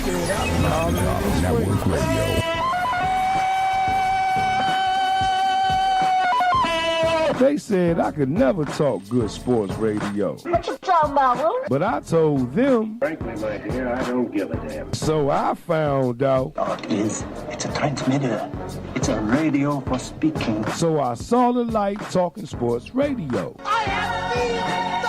said I can call in Network Radio. They said I could never talk good sports radio. What you talking about, Willie? But I told them. Frankly, my dear, I don't give a damn. So I found out. It's a transmitter. It's a radio for speaking. So I saw the light talking sports radio. I have seen the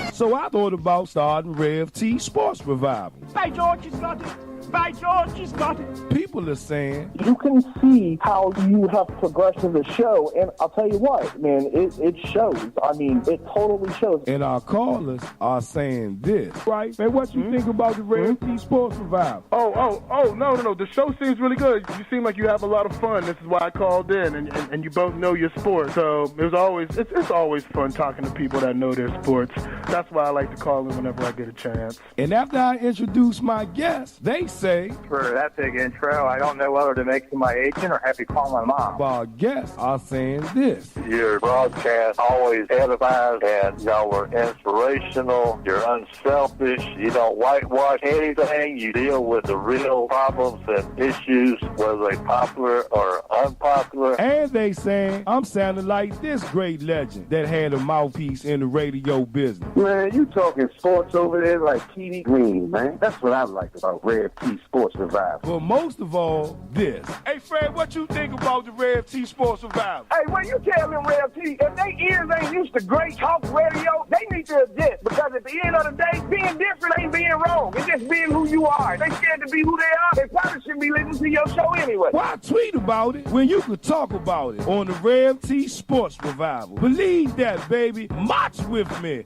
light! So I thought about starting Rev T Sports Revival. By George, he's got it. By George, he's got it. People are saying, you can see how you have progressed in the show, and I'll tell you what, man, it shows. I mean, it totally shows. and our callers are saying this, right? Man, what you think about the Rev T Sports Revival? No. The show seems really good. You seem like you have a lot of fun. This is why I called in, and you both know your sport. So it's always fun talking to people that know their sports. That's why I like to call in whenever I get a chance. And after I introduce my guests, they say, for that big intro, I don't know whether to make you my agent or have you call my mom. our guests are saying this. Your broadcast always edifies, and y'all were inspirational. You're unselfish. You don't whitewash anything. You deal with the real problems and issues, whether they popular or unpopular. And they saying, I'm sounding like this great legend that had a mouthpiece in the radio business. Man, you talking sports over there like TV Green, man. That's what I like about Rev T Sports Revival. But most of all, this. Hey, Fred, what you think about the Rev T Sports Revival? Hey, when you tell them Rev T, if they ears ain't used to great talk radio, they need to adjust. Because at the end of the day, being different ain't being wrong. It's just being who you are. They scared to be who they are. They probably shouldn't be listening to your show anyway. Why tweet about it when you could talk about it on the Rev T Sports Revival? Believe that, baby. March with me.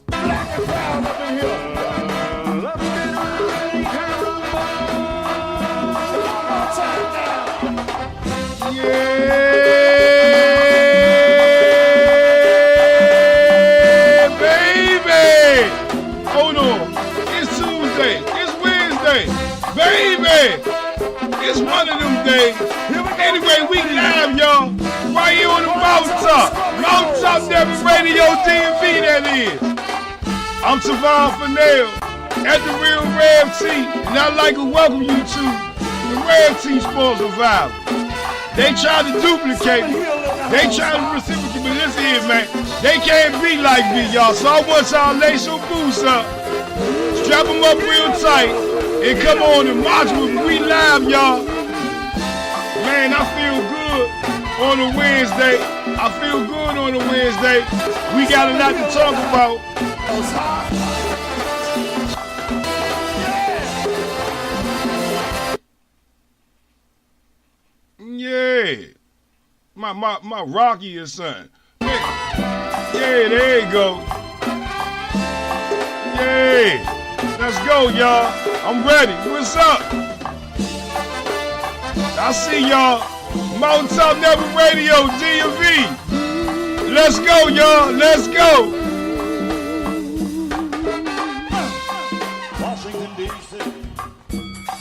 Black and brown up in here. Let's get ready, yeah, baby. Hold on. It's Tuesday. It's Wednesday. Baby. It's one of them days. Anyway, we live, y'all. Right here on the Mountaintop. Mountaintop Never Radio DMV, that is. I'm Tavon Fennell at the Real Rev T, and I'd like to welcome you to the Rev T Sports Revival. They try to duplicate me. They try to reciprocate, but listen here, man. They can't be like me, y'all. So I want y'all to lace your boots up, strap them up real tight, and come on and march with me. We live, y'all. Man, I feel good on a Wednesday. I feel good on a Wednesday. We got a lot to talk about. Yeah. My Rocky or something. Yeah, there you go. Yeah. Let's go, y'all. I'm ready. What's up? I see y'all. Mountaintop Never Radio, DMV. Let's go, y'all. Let's go.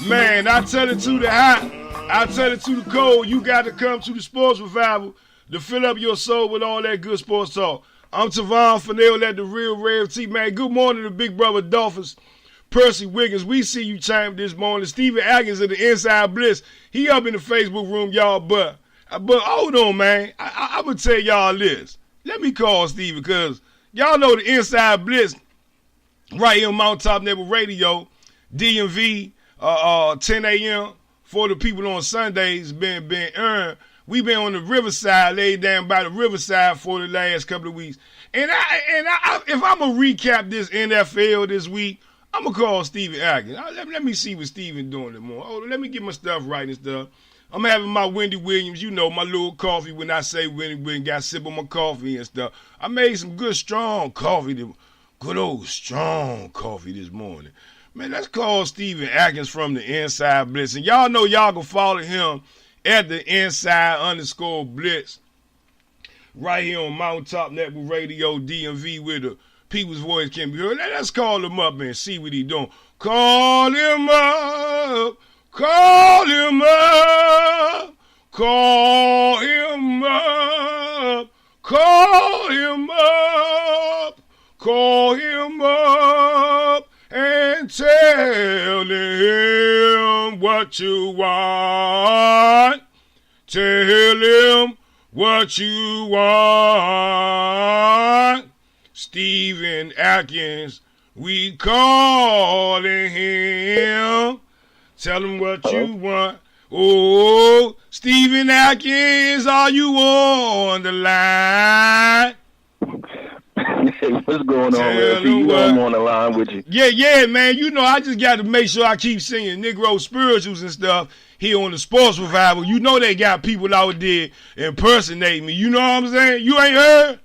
Man, I tell it to the hot, I tell it to the cold. You got to come to the Sports Revival to fill up your soul with all that good sports talk. I'm Tavon Fennell at the Real Rev T. Man, good morning to Big Brother Dolphins. Percy Wiggins, we see you chime this morning. Steven Atkins of the Inside Bliss. He up in the Facebook room, y'all, but hold on, man. I'm going to tell y'all this. Let me call Steven, because y'all know the Inside Bliss right here on Mountaintop Never Radio, DMV, 10 a.m. for the people on Sundays been earned. We've been on the riverside, laid down by the riverside for the last couple of weeks. And if I'm going to recap this NFL this week, I'm going to call Steven Atkins. Let me see what Steven doing tomorrow. Oh, let me get my stuff right and stuff. I'm having my Wendy Williams, you know, my little coffee. When I say Wendy Williams, got to sip on my coffee and stuff. I made some good, strong coffee, good old strong coffee this morning. Man, let's call Steven Atkins from the Inside Blitz. And y'all know y'all can follow him at the Inside_Blitz right here on Mountaintop Network Radio, DMV, where the people's voice can be heard. Let's call him up and see what he doing. Call him up. Call him up. Call him up. Call him up. Call him up and tell him what you want. Tell him what you want. Stephen Atkins, we calling him. Tell him what you want. Oh, Stephen Atkins, are you on the line? What's going on, man? You know I'm on the line with you. Yeah, man. You know, I just got to make sure I keep singing Negro spirituals and stuff here on the Sports Revival. You know they got people out there impersonating me. You know what I'm saying? You ain't heard?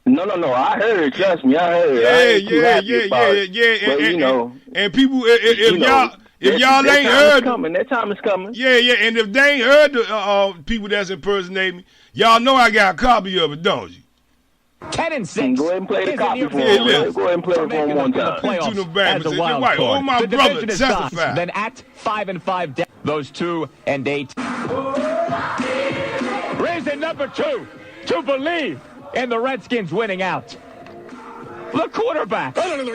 No. I heard. Trust me, I heard. Yeah. But, and, you know, and people, if y'all ain't heard, that time is coming. Yeah. And if they ain't heard the people that's impersonating me, y'all know I got a copy of it, don't you? 10-6. Go ahead and play the copy for him. Go ahead and play it for him one time. As a wild card. Oh, my the brother, division is testify. signed. Then at 5-5, those 2-8. Reason number 2 to believe in the Redskins winning out. The quarterback. Feel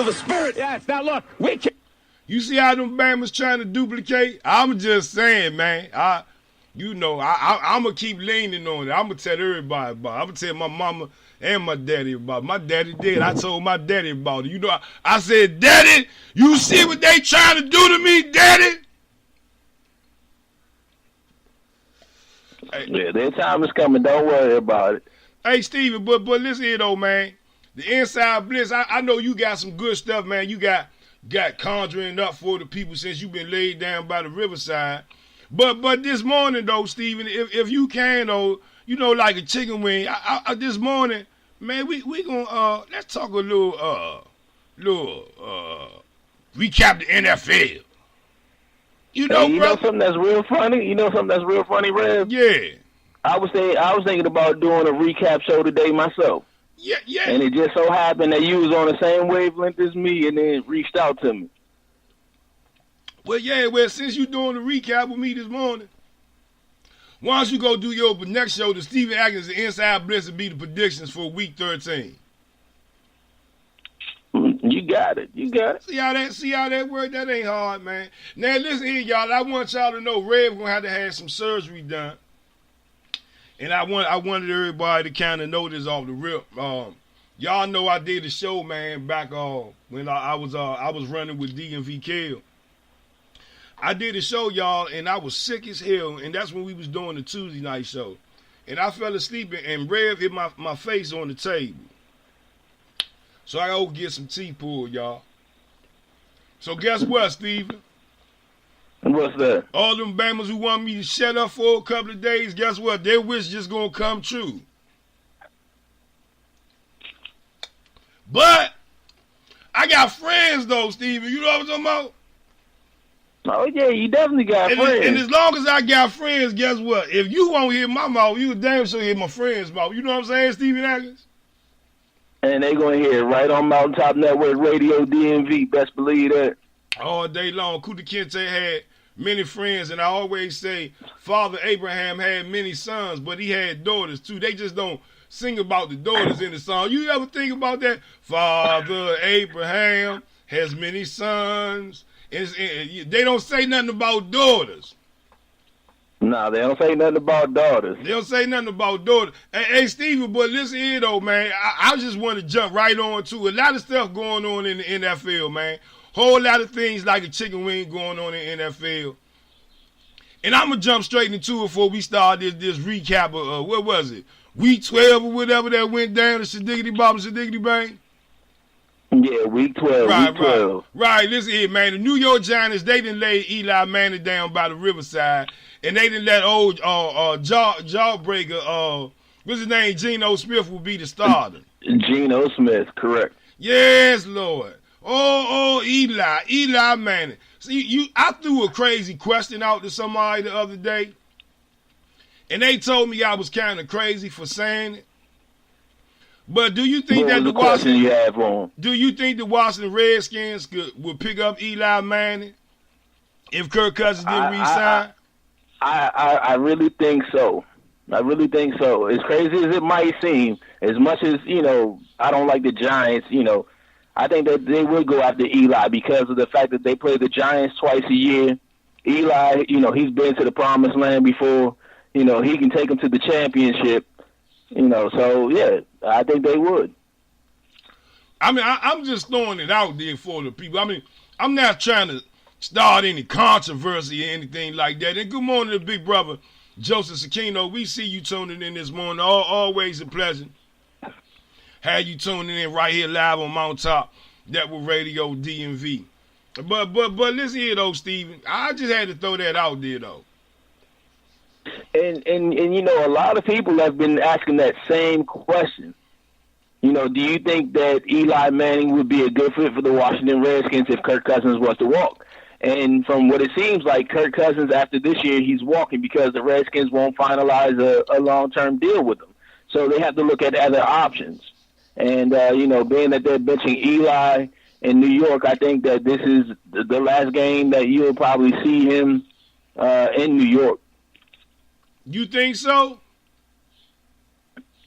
the spirit. Yes. Now look, we can. You see how them Bama's trying to duplicate? I'm just saying, man. I'm going to keep leaning on it. I'm going to tell everybody about it. I'm going to tell my mama and my daddy about it. My daddy did. I told my daddy about it. You know, I said, Daddy, you see what they trying to do to me, Daddy? Yeah, their time is coming. Don't worry about it. Hey, Steven, but listen here, though, man. The Inside Blitz, I know you got some good stuff, man. You got conjuring up for the people since you've been laid down by the riverside. But this morning, though, Steven, if you can, though, you know, like a chicken wing, I this morning, man, we gonna let's talk a little recap the NFL. You know, you know something that's real funny? Rev? Yeah. I was thinking about doing a recap show today myself. Yeah. And it just so happened that you was on the same wavelength as me and then reached out to me. Well, since you doing the recap with me this morning, why don't you go do your next show, the Stephen Atkins, the Inside Blitz, and be the predictions for Week 13. You got it. See how that worked? That ain't hard, man. Now, listen here, y'all. I want y'all to know Rev going to have some surgery done. And I wanted everybody to kind of know this off the rip. Y'all know I did a show, man, back when I was running with DMV Kale. I did a show, y'all, and I was sick as hell, and that's when we was doing the Tuesday night show. And I fell asleep, and Rev hit my face on the table. So I go get some tea pulled, y'all. So guess what, Steven? What's that? All them Bama's who want me to shut up for a couple of days, guess what? Their wish just gonna come true. But I got friends, though, Steven. You know what I'm talking about? Oh, yeah, you definitely got friends. And as long as I got friends, guess what? If you won't hear my mouth, you damn sure hear my friends' mouth. You know what I'm saying, Stephen Atkins? And they going to hear it right on Mountaintop Network Radio DMV. Best believe that. All day long. Kuta Kinte had many friends, and I always say Father Abraham had many sons, but he had daughters, too. They just don't sing about the daughters in the song. You ever think about that? Father Abraham has many sons. They don't say nothing about daughters. No, they don't say nothing about daughters. They don't say nothing about daughters. Hey, Steven, but listen here, though, man. I just want to jump right on to a lot of stuff going on in the NFL, man. Whole lot of things like a chicken wing going on in the NFL. And I'm going to jump straight into it before we start this recap of, what was it? Week 12 or whatever that went down to Shadiggity Bob and Shadiggity Bang? Yeah, week 12. Right, listen here, man. The New York Giants, they didn't lay Eli Manning down by the riverside, and they didn't let old jawbreaker, what's his name, Geno Smith, will be the starter. Geno Smith, correct. Yes, Lord. Oh, Eli Manning. See, I threw a crazy question out to somebody the other day, and they told me I was kind of crazy for saying it. But do you think that the Washington Redskins would pick up Eli Manning if Kirk Cousins didn't re-sign? I really think so. I really think so. As crazy as it might seem, as much as, I don't like the Giants, I think that they will go after Eli because of the fact that they play the Giants twice a year. Eli, he's been to the promised land before. He can take them to the championship. So, yeah, I think they would. I mean, I'm just throwing it out there for the people. I mean, I'm not trying to start any controversy or anything like that. And good morning to big brother, Joseph Sakino. We see you tuning in this morning. Always a pleasure. Have you tuning in right here live on Mount Top, Network Radio DMV. But listen here though, Steven. I just had to throw that out there though. And a lot of people have been asking that same question. Do you think that Eli Manning would be a good fit for the Washington Redskins if Kirk Cousins was to walk? And from what it seems like, Kirk Cousins, after this year, he's walking because the Redskins won't finalize a long-term deal with him. So they have to look at other options. And, being that they're benching Eli in New York, I think that this is the last game that you'll probably see him in New York. You think so?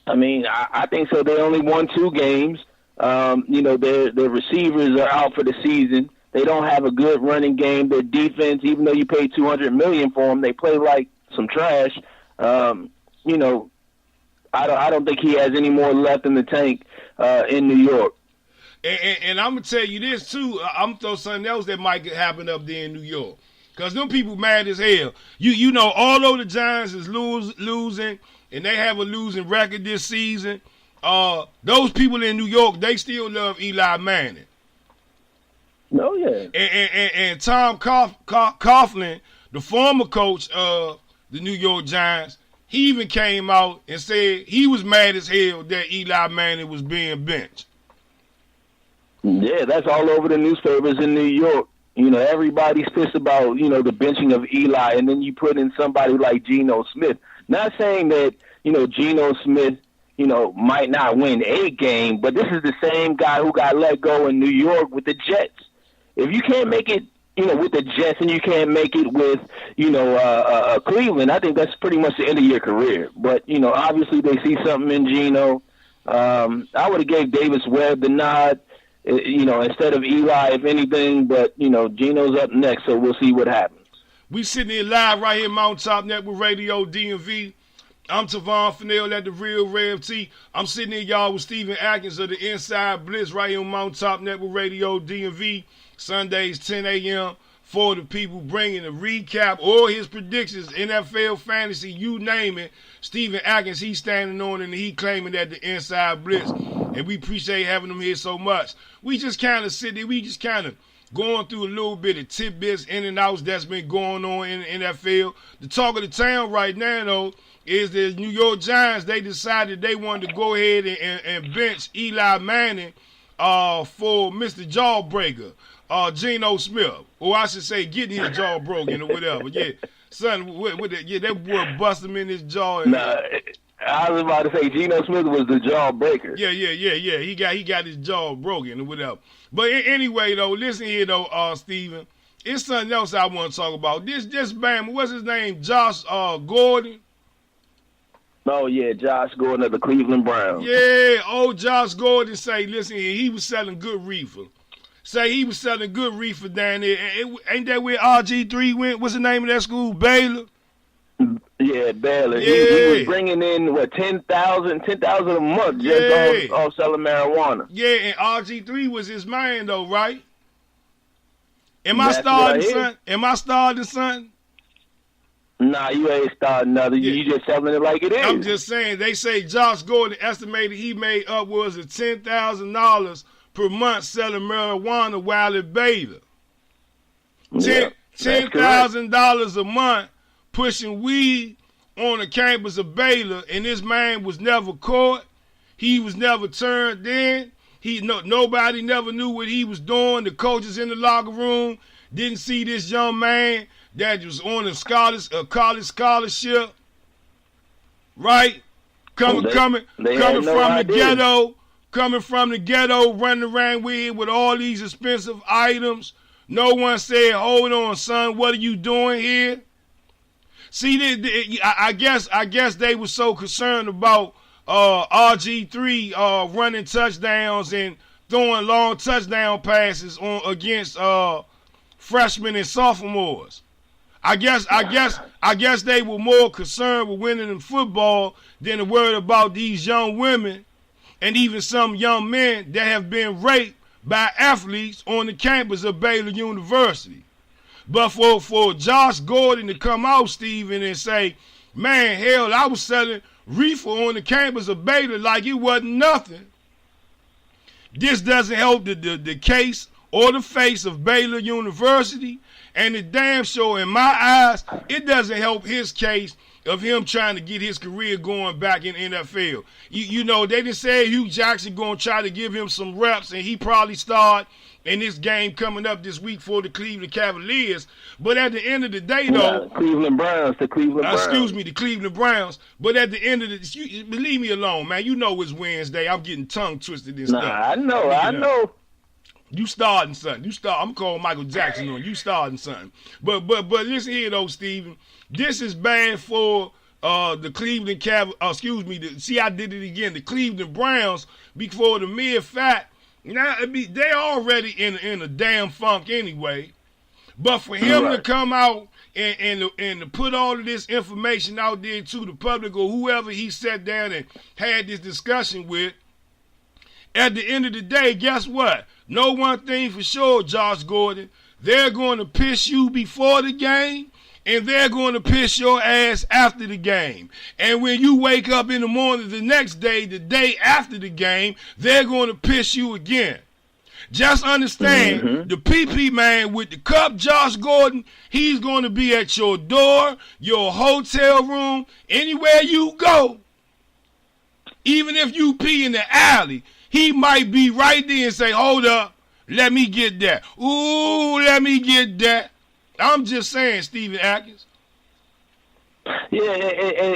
I mean, I think so. They only won 2 games. Their receivers are out for the season. They don't have a good running game. Their defense, even though you pay $200 million for them, they play like some trash. I don't think he has any more left in the tank in New York. And I'm gonna tell you this too. I'm gonna throw something else that might happen up there in New York. Cause them people mad as hell. Although the Giants is losing and they have a losing record this season, those people in New York, they still love Eli Manning. Oh, yeah. And Tom Coughlin, the former coach of the New York Giants, he even came out and said he was mad as hell that Eli Manning was being benched. Yeah, that's all over the newspapers in New York. Everybody's pissed about, the benching of Eli, and then you put in somebody like Geno Smith. Not saying that, Geno Smith, might not win a game, but this is the same guy who got let go in New York with the Jets. If you can't make it, with the Jets and you can't make it with, Cleveland, I think that's pretty much the end of your career. But, obviously they see something in Geno. I would have gave Davis Webb the nod, instead of Eli, if anything. But, Geno's up next, so we'll see what happens. We sitting here live right here, Mount Top Network Radio, DMV. I'm Tavon Fennell at the Real Rev T. I'm sitting here, y'all, with Stephen Atkins of the Inside Blitz right here on Mount Top Network Radio, DMV. Sundays, 10 a.m. for the people, bringing a recap, all his predictions, NFL, fantasy, you name it. Stephen Atkins, he's standing on it, and he claiming that the Inside Blitz. And we appreciate having him here so much. We just kind of sit there. We just kind of going through a little bit of tidbits, in and outs that's been going on in the NFL. The talk of the town right now, though, is the New York Giants. They decided they wanted to go ahead and bench Eli Manning for Mr. Jawbreaker. Geno Smith, or I should say, getting his jaw broken or whatever. Yeah, son, that boy bust him in his jaw. I was about to say Geno Smith was the jaw breaker. Yeah. He got his jaw broken or whatever. But anyway, though, listen here though, Steven. It's something else I want to talk about. This man, what's his name? Josh Gordon. Oh yeah, Josh Gordon of the Cleveland Browns. Yeah, Josh Gordon say, listen here, he was selling good reefer. Say he was selling good reefer down there. Ain't that where RG3 went? What's the name of that school? Baylor? Yeah, Baylor. Yeah. He was bringing in, $10,000 a month just off selling marijuana. Yeah, and RG3 was his man, though, right? Am I starting, son? Nah, you ain't starting nothing. Yeah. You just selling it like it is. I'm just saying, they say Josh Gordon estimated he made upwards of $10,000 per month selling marijuana while at Baylor. $10,000 a month pushing weed on the campus of Baylor, and this man was never caught. He was never turned in. Nobody never knew what he was doing. The coaches in the locker room didn't see this young man that was on a college scholarship, right? Coming from the ghetto. Coming from the ghetto, running around with all these expensive items. No one said, hold on, son, what are you doing here? See, I guess they were so concerned about RG3 running touchdowns and throwing long touchdown passes against freshmen and sophomores. I guess they were more concerned with winning in football than to worry about these young women and even some young men that have been raped by athletes on the campus of Baylor University. But for Josh Gordon to come out, Steven, and say, man, hell, I was selling reefer on the campus of Baylor like it wasn't nothing. This doesn't help the case or the face of Baylor University, and the damn sure, in my eyes, it doesn't help his case of him trying to get his career going back in NFL. You know, they didn't say Hugh Jackson going to try to give him some reps, and he probably start in this game coming up this week for the Cleveland Cavaliers. But at the end of the day, though... The Cleveland Browns. the Cleveland Browns. But at the end of the... leave me alone, man. You know it's Wednesday. I'm getting tongue twisted and stuff. I know. You starting something. I'm calling Michael Jackson on you starting something. But listen here, though, Steven. This is bad for the Cleveland see, I did it again. The Cleveland Browns, before the mere fact... Now, they already in a damn funk anyway. But for him to come out and to put all of this information out there to the public or whoever he sat down and had this discussion with, at the end of the day, guess what? Know one thing for sure, Josh Gordon. They're going to piss you before the game, and they're going to piss your ass after the game. And when you wake up in the morning the next day, the day after the game, they're going to piss you again. Just understand, the PP man with the cup, Josh Gordon, he's going to be at your door, your hotel room, anywhere you go. Even if you pee in the alley, he might be right there and say, hold up, let me get that. Ooh, let me get that. I'm just saying, Steven Atkins. Yeah,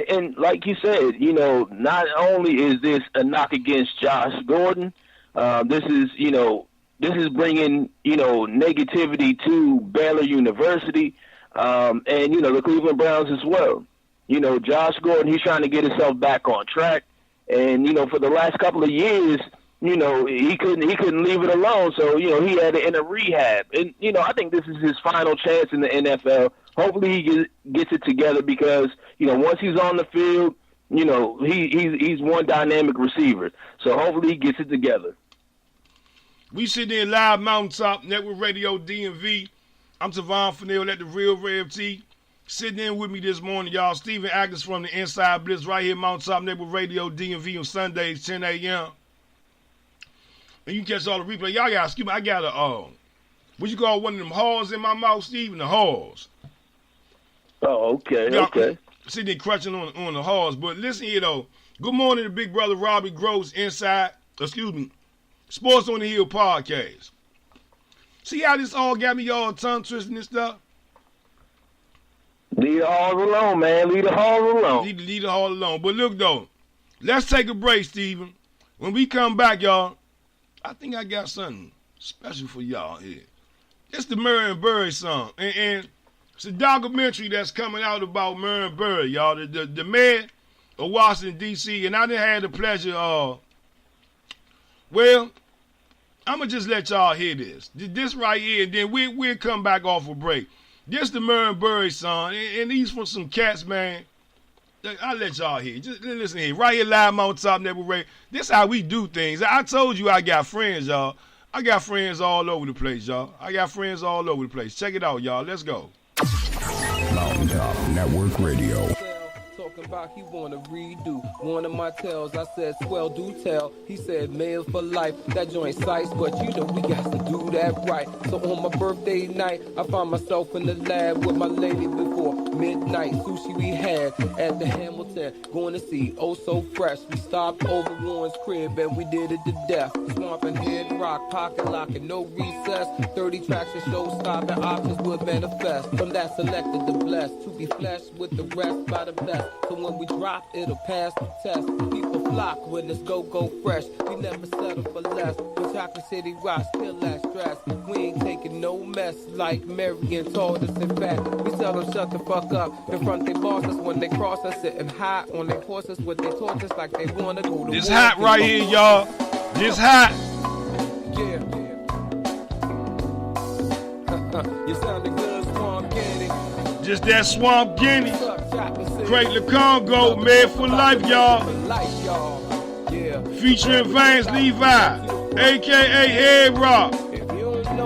and like you said, you know, not only is this a knock against Josh Gordon, this is bringing, you know, negativity to Baylor University, and, you know, the Cleveland Browns as well. You know, Josh Gordon, he's trying to get himself back on track, and, you know, for the last couple of years, you know, he couldn't leave it alone, so, you know, he had to enter rehab. And, you know, I think this is his final chance in the NFL. Hopefully he gets it together because, you know, once he's on the field, you know, he's one dynamic receiver. So hopefully he gets it together. We sitting in live Mountaintop Network Radio DMV. I'm Tavon Fennell at the Real Rev T. Sitting in with me this morning, y'all. Steven Atkins from the Inside Blitz right here, Mountaintop Network Radio DMV on Sundays, 10 a.m. And you can catch all the replay. Y'all got, excuse me, I got a, what you call one of them halls in my mouth, Steven? The halls. Oh, okay. Sitting there crunching on the halls. But listen here, though. Good morning to Big Brother Robbie Gross Sports on the Hill podcast. See how this all got me all tongue twisting and stuff? Leave the halls alone, man. Leave the halls alone. Leave the hall alone. But look, though, let's take a break, Steven. When we come back, y'all, I think I got something special for y'all here. It's the Marion Barry song. And it's a documentary that's coming out about Marion Barry, y'all. The mayor of Washington, D.C. And I done had the pleasure of, well, I'm going to just let y'all hear this. This right here, and then we'll come back off a break. This the Marion Barry song. And these from some cats, man. I'll let y'all hear. Just listen here. Right here, live on Top Network Radio. This is how we do things. I told you I got friends, y'all. I got friends all over the place, y'all. Check it out, y'all. Let's go. Mountaintop Network Radio. Talking about he wanna redo one of my tells. I said, swell, do tell. He said, mail for life. That joint size, but you know we got to do that right. So on my birthday night, I found myself in the lab with my lady before midnight. Sushi we had at the Hamilton, going to see Oh So Fresh. We stopped over Warren's crib and we did it to death. Swamp and Head Rock, pocket locking, no recess. 30 tracks and show stopping options would manifest. From that selected the blessed to be fleshed with the rest by the best. So when we drop, it'll pass the test. People flock when it's go fresh. We never settle for less. When Chocolate City rocks, still that stress. We ain't taking no mess like Marion told us. In fact, we tell them shut the fuck up in front they bosses when they cross us, sitting high on their horses with their torches like they wanna go to This war. hot right here, y'all. This hot. Yeah. You sounding good, Swamp Guinea. Just that Swamp Guinea. Great Le Congo, made for life, y'all. Featuring Vance Levi, a.k.a. Head Rock.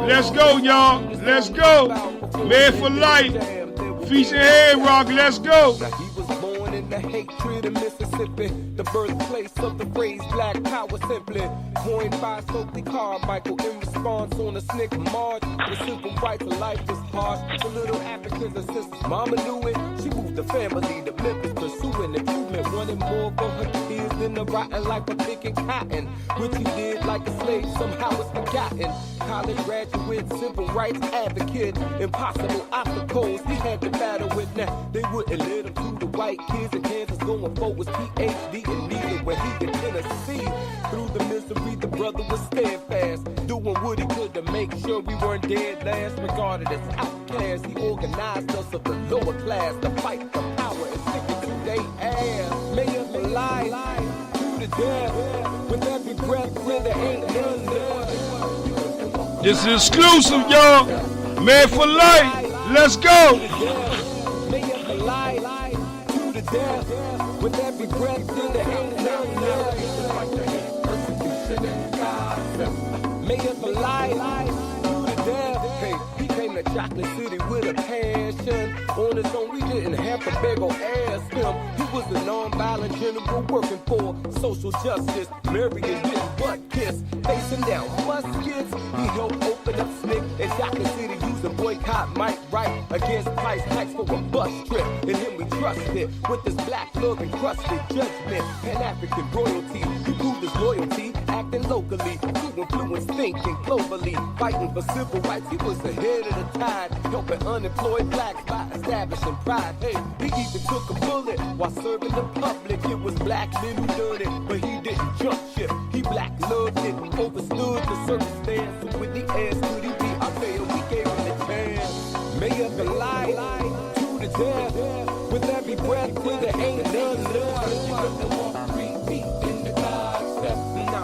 Let's go, y'all. Let's go. Made for life. Featuring Head Rock. Let's go. The hatred of Mississippi, the birthplace of the phrase Black Power, simply coined by Stokely Carmichael in response on a snick march. The civil rights of life is harsh. The little Africans and sisters, Mama knew it. She moved the family to Memphis, pursuing improvement, wanting more for her kids than the rotten life of picking cotton. Which he did like a slave, somehow it's forgotten. College graduate, civil rights advocate, impossible obstacles he had to battle with. Now they wouldn't let him do the white kids in Kansas going for his PhD in neither where he in Tennessee. Through the misery, the brother was steadfast, doing what he could to make sure we weren't dead last. Regarded as outcasts, he organized us of the lower class to fight for power and stick it to their ass. May us lie to the death with every breath where there ain't none left. This is exclusive, y'all. Made for life. Let's go. May us lie to the death with every breath till there ain't none left. May us lie to the death. Hey, he came to Chocolate City with a passion. On his own, we didn't have to beg or ask him. He was a non-violent general working for social justice. Marion didn't but kiss. Facing down muskets, he helped open up SNCC in Chocolate City using boycott Mike Wright against price tax for a bus trip. In him we trusted with his black love encrusted judgment. Pan-African royalty, he proved his loyalty, acting locally to influence thinking globally. Fighting for civil rights, he was ahead of the tide, helping unemployed blacks by establishing pride. Hey, he even took a bullet while serving the public. It was black men who done it, but he didn't jump ship. He black loved it, overstood the circumstance. So when he asked could he be our mayor, we gave him the chance. May up and lie to the death with every breath till there ain't none left.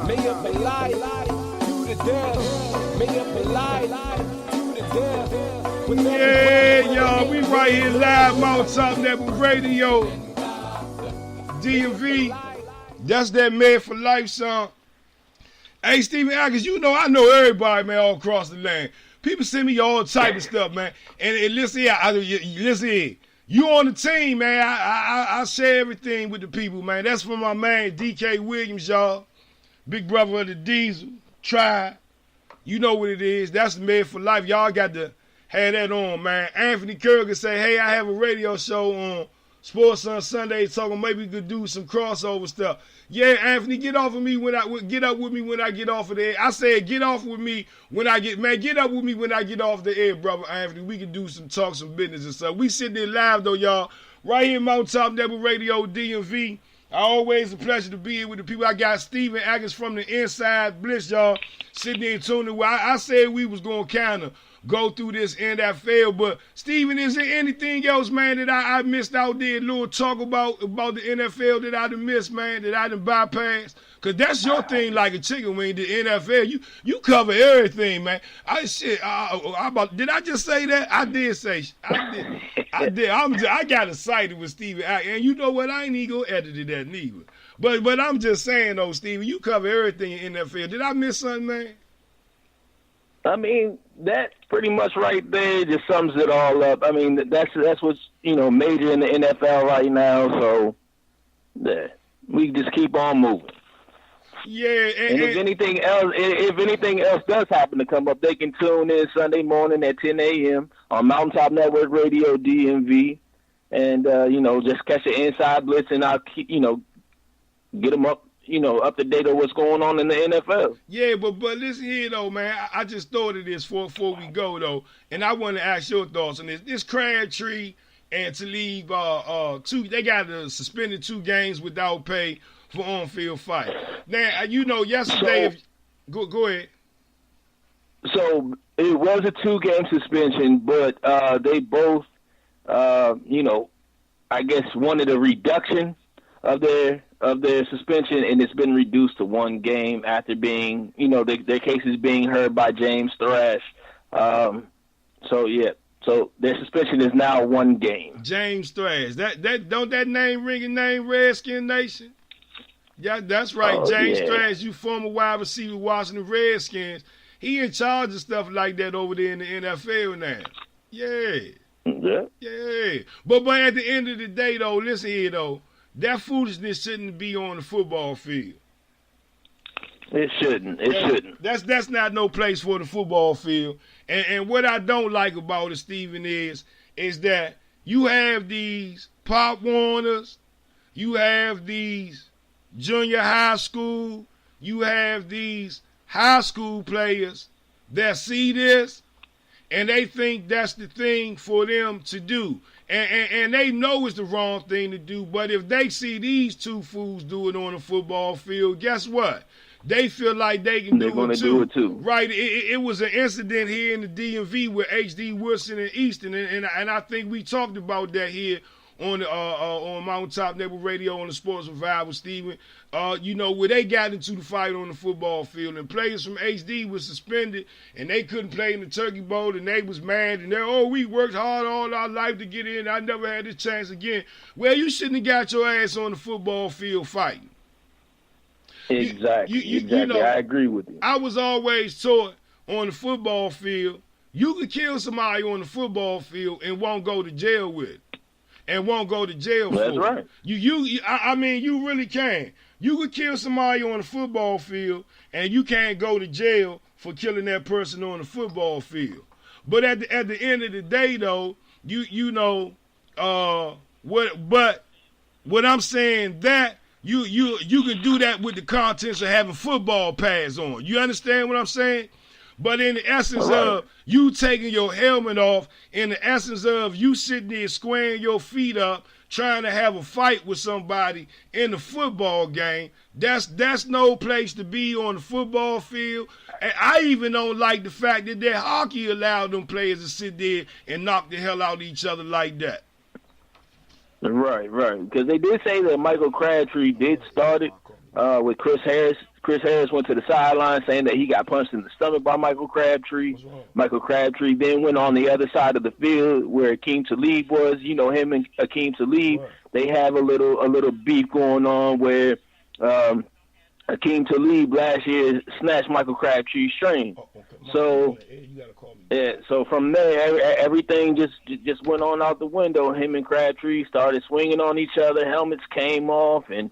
May up and lie to the death. May up and lie to the death. Yeah, y'all, we right here live, Mountaintop Network Radio. DMV, that's that Made for Life song. Hey, Stephen Atkins, you know I know everybody, man, all across the land. People send me all type of stuff, man. And listen here, listen here. You on the team, man. I share everything with the people, man. That's from my man, DK Williams, y'all. Big brother of the Diesel, Tribe. You know what it is. That's Made for Life. Y'all got to have that on, man. Anthony Kerrigan say, hey, I have a radio show on Sports on Sunday talking maybe we could do some crossover stuff. Yeah, Anthony, get off of me when I get up with me when I get off of the air. I said get off with me when I get up with me when I get off the air, brother Anthony. We can do some talk, some business and stuff. We sitting there live though, y'all. Right here, Mountaintop Network Radio, DMV. Always a pleasure to be here with the people. I got Stephen Atkins from the Inside Blitz, y'all, sitting there tuning. I said we was going to kind of go through this NFL, but Stephen, is there anything else, man, that I missed out there? A little talk about the NFL that I done missed, man, that I done bypassed? Because that's your thing like a chicken wing, the NFL. You cover everything, man. Did I just say that? I did say, I did. I got excited with Stephen, and you know what? I ain't even gonna edit that neither. But I'm just saying though, Stephen, you cover everything in NFL. Did I miss something, man? I mean, that pretty much right there just sums it all up. I mean, that's what's, major in the NFL right now. So, yeah, we just keep on moving. Yeah, and if anything else does happen to come up, they can tune in Sunday morning at 10 a.m. on Mountaintop Network Radio, DMV, and just catch the Inside Blitz, and I'll keep, get them up. Up to date on what's going on in the NFL. Yeah, but listen here, though, man. I just thought of this before we go, though, and I want to ask your thoughts on this. This Crabtree and to leave they got to suspended 2 games without pay for on-field fight. Now, yesterday, go ahead. So it was a 2-game suspension, but they both, I guess wanted a reduction of their suspension, and it's been reduced to 1 game after being, their cases being heard by James Thrash. So their suspension is now 1 game. James Thrash. That don't that name ring a name, Redskin Nation? Yeah, that's right. Oh, James yeah. Thrash, you former wide receiver Washington Redskins. He in charge of stuff like that over there in the NFL now. Yeah. Yeah. But at the end of the day, though, listen here, though. That foolishness shouldn't be on the football field. It shouldn't. That's not no place for the football field. And what I don't like about it, Stephen, is that you have these Pop Warners, you have these junior high school, you have these high school players that see this, and they think that's the thing for them to do. And they know it's the wrong thing to do, but if they see these 2 fools do it on the football field, guess what? They feel like they can do it too. Right. It was an incident here in the DMV with H.D. Wilson and Easton, and I think we talked about that here on Mountaintop Network Radio on the Sports Revival, Stephen. Where they got into the fight on the football field, and players from HD was suspended, and they couldn't play in the Turkey Bowl, and they was mad, and we worked hard all our life to get in. I never had this chance again. Well, you shouldn't have got your ass on the football field fighting. Exactly. I agree with you. I was always taught on the football field, you could kill somebody on the football field and won't go to jail with it. And won't go to jail for it. That's right. You really can. You could kill somebody on the football field, and you can't go to jail for killing that person on the football field. But at the end of the day, though, what I'm saying that you can do that with the contents of having football pads on. You understand what I'm saying? But in the essence of you taking your helmet off, in the essence of you sitting there squaring your feet up, trying to have a fight with somebody in the football game, that's no place to be on the football field. And I even don't like the fact that hockey allowed them players to sit there and knock the hell out of each other like that. Right. Because they did say that Michael Crabtree did start it with Chris Harris. Chris Harris went to the sideline saying that he got punched in the stomach by Michael Crabtree. Michael Crabtree then went on the other side of the field where Akeem Talib was. Him and Akeem Talib, they have a little beef going on where Akeem Talib last year snatched Michael Crabtree's string. So from there, everything just went on out the window. Him and Crabtree started swinging on each other. Helmets came off, and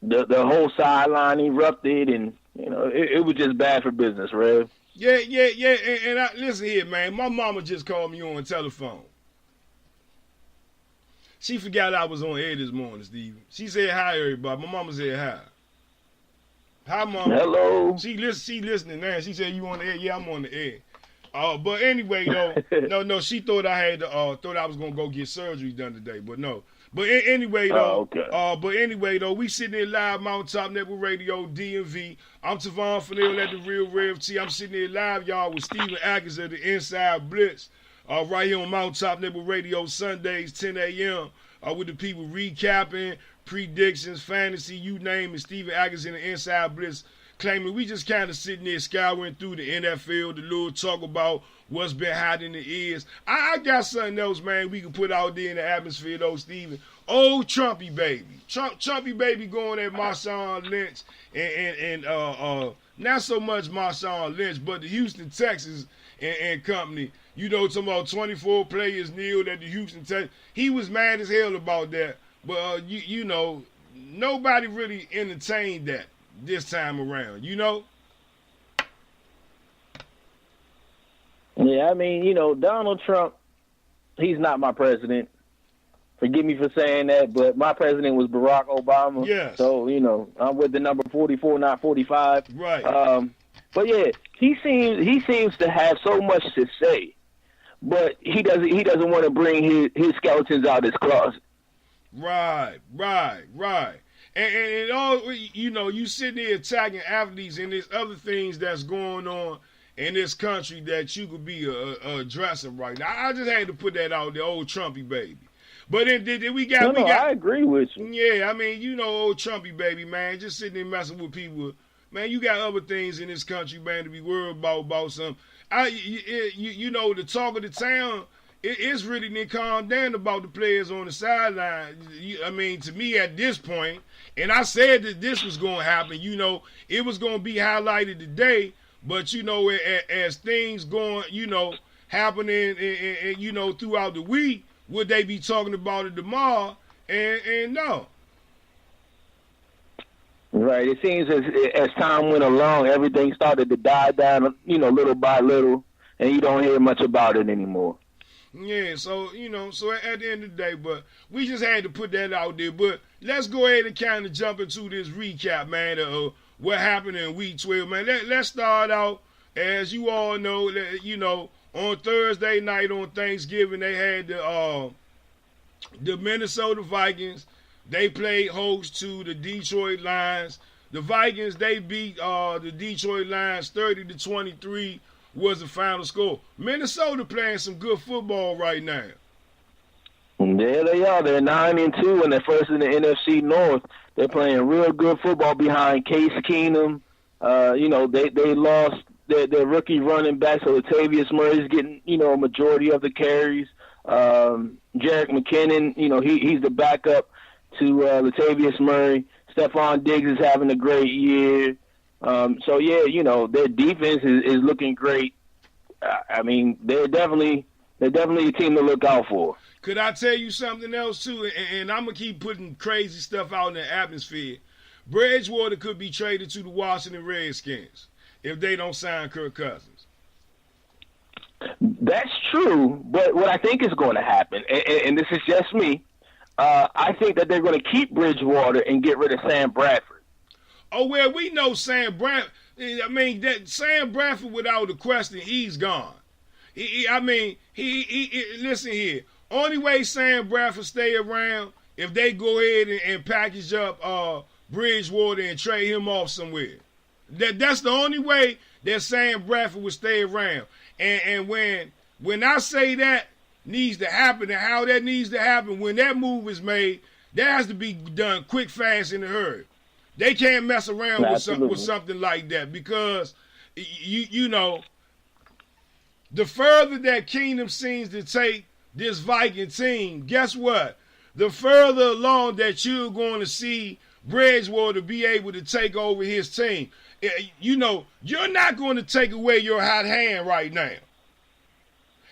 the whole sideline erupted, and it was just bad for business, Rev. Yeah. And listen here, man. My mama just called me on the telephone. She forgot I was on air this morning, Steve. She said hi, everybody. My mama said hi. Hi, Mama. Hello. She listening now. She said, you on the air? Yeah, I'm on the air. But anyway, though, no, she thought I had thought I was gonna go get surgery done today, but no. But anyway, though, we sitting there live, Mountaintop Network Radio, DMV. I'm Tavon Fennell at the Real Rev T. I'm sitting there live, y'all, with Stephen Atkins of the Inside Blitz, right here on Mountaintop Network Radio, Sundays, 10 a.m., with the people recapping, predictions, fantasy, you name it. Stephen Atkins in the Inside Blitz claiming we just kind of sitting there scouring through the NFL, the little talk about what's been hot in the ears. I got something else, man, we can put out there in the atmosphere, though, Stephen. Old Trumpy baby. Trumpy baby going at Marshawn Lynch and not so much Marshawn Lynch, but the Houston Texans and company. Talking about 24 players kneeled at the Houston Texans. He was mad as hell about that. But, nobody really entertained that this time around, Yeah, I mean, Donald Trump, he's not my president. Forgive me for saying that, but my president was Barack Obama. Yes. So, I'm with the number 44, not 45. Right. But, yeah, he seems to have so much to say. but he doesn't want to bring his skeletons out of his closet. Right. And all, you sitting there attacking athletes, and there's other things that's going on in this country that you could be addressing right now. I just had to put that out there, old Trumpy baby. But then we got. I agree with you. Yeah, I mean, old Trumpy baby, man, just sitting there messing with people. Man, you got other things in this country, man, to be worried about something. The talk of the town, it's really been calmed down about the players on the sideline. I mean, to me at this point, and I said that this was going to happen, it was going to be highlighted today, but, as things going, happening, and throughout the week, would they be talking about it tomorrow? And no. Right. It seems as time went along, everything started to die down, little by little, and you don't hear much about it anymore. Yeah, so at the end of the day, but we just had to put that out there. But let's go ahead and kind of jump into this recap, man, of what happened in Week 12, man. Let's start out, as you all know, on Thursday night on Thanksgiving, they had the Minnesota Vikings. They played host to the Detroit Lions. The Vikings, they beat the Detroit Lions 30-23 was the final score. Minnesota playing some good football right now. There they are. They're 9-2, and they're first in the NFC North. They're playing real good football behind Case Keenum. They lost their rookie running back, so Latavius Murray's getting a majority of the carries. Jerick McKinnon, he's the backup to Latavius Murray. Stephon Diggs is having a great year. Their defense is looking great. I mean, they're definitely a team to look out for. Could I tell you something else, too? And I'm going to keep putting crazy stuff out in the atmosphere. Bridgewater could be traded to the Washington Redskins if they don't sign Kirk Cousins. That's true, but what I think is going to happen, and this is just me, I think that they're going to keep Bridgewater and get rid of Sam Bradford. Oh, well, we know Sam Bradford. I mean, that Sam Bradford, without a question, he's gone. Listen here. Only way Sam Bradford stay around if they go ahead and package up Bridgewater and trade him off somewhere. That's the only way that Sam Bradford would stay around. And when I say that needs to happen and how that needs to happen, when that move is made, that has to be done quick, fast, in a hurry. They can't mess around with something like that because, the further that Keenum seems to take this Viking team, guess what? The further along that you're going to see Bridgewater be able to take over his team. You're not going to take away your hot hand right now.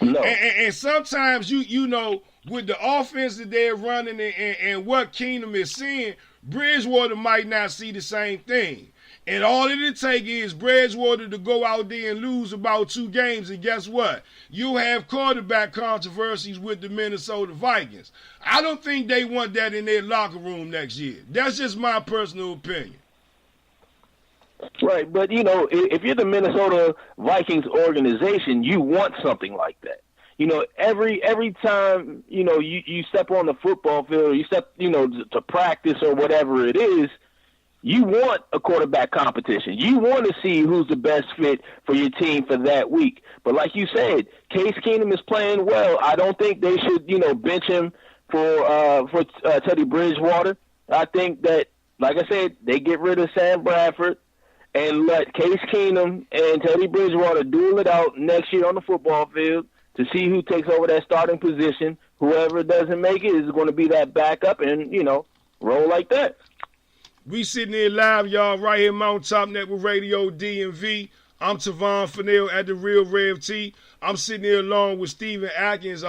No. And sometimes, with the offense that they're running and what Keenum is seeing, Bridgewater might not see the same thing. And all it'll take is Bridgewater to go out there and lose about 2 games, and guess what? You'll have quarterback controversies with the Minnesota Vikings. I don't think they want that in their locker room next year. That's just my personal opinion. Right, but, if you're the Minnesota Vikings organization, you want something like that. Every time, you step on the football field or you step, to practice or whatever it is, you want a quarterback competition. You want to see who's the best fit for your team for that week. But like you said, Case Keenum is playing well. I don't think they should, bench him for Teddy Bridgewater. I think that, like I said, they get rid of Sam Bradford and let Case Keenum and Teddy Bridgewater duel it out next year on the football field to see who takes over that starting position. Whoever doesn't make it is going to be that backup and, roll like that. We sitting here live, y'all, right here, Mountaintop Network Radio, DMV. I'm Tavon Fennell at The Real Rev T. I'm sitting here along with Stephen Atkins.